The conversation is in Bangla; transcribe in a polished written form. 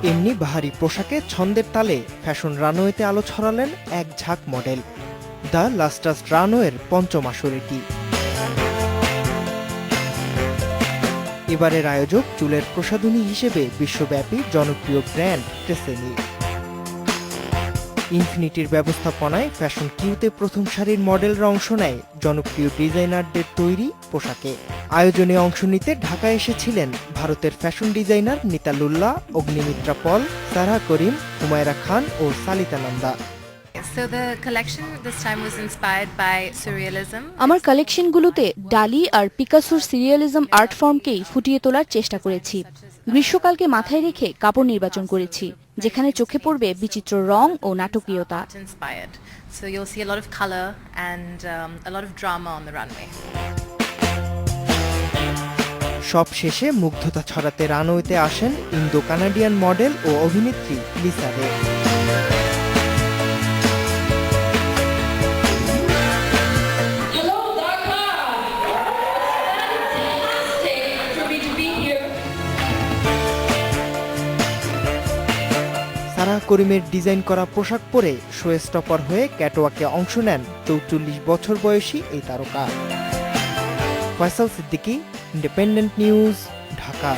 এমনি বাহারি পোশাকে ছন্দের তালে ফ্যাশন রানওয়েতে আলো ছড়ালেন এক ঝাঁক মডেল। দ্য লাস্টাস রানওয়ের পঞ্চম আসর এটি। এবারের আয়োজক চুলের প্রসাধনী হিসেবে বিশ্বব্যাপী জনপ্রিয় ব্র্যান্ড ট্রেসেমি। ইনফিনিটির ব্যবস্থাপনায় ফ্যাশন কিউতে প্রথম সারির মডেলরা অংশ নেয় জনপ্রিয় ডিজাইনারদের তৈরি পোশাকে। আয়োজনে অংশ নিতে ঢাকায় এসেছিলেন ভারতের ফ্যাশন ডিজাইনার নিতালুল্লাহ, অগ্নিমিত্রা পল, সারা করিম, হুমায়রা খান ও Salita Nanda. So the collection this time was inspired by surrealism. আমার কালেকশনগুলোতে ডালি আর পিকাসোর সিরিয়ালিজম আর্ট ফর্মকেই ফুটিয়ে তোলার চেষ্টা করেছি। গ্রীষ্মকালকে মাথায় রেখে কাপড় নির্বাচন করেছি, যেখানে চোখে পড়বে বিচিত্র রং ও নাটকীয়তা। Inspired. So you'll see a lot of color and a lot of drama on the runway. সব শেষে মুগ্ধতা ছড়াতে রানওয়েতে আসেন ইন্দো কানাডিয়ান মডেল ও অভিনেত্রী লিসা রে। সারা করিমের ডিজাইন করা পোশাক পরে শো স্টপার হয়ে ক্যাটওয়াকে অংশ নেন ৪৪ বছর বয়সী এই তারকা। Faisal Siddiqui, independent news, Dhaka.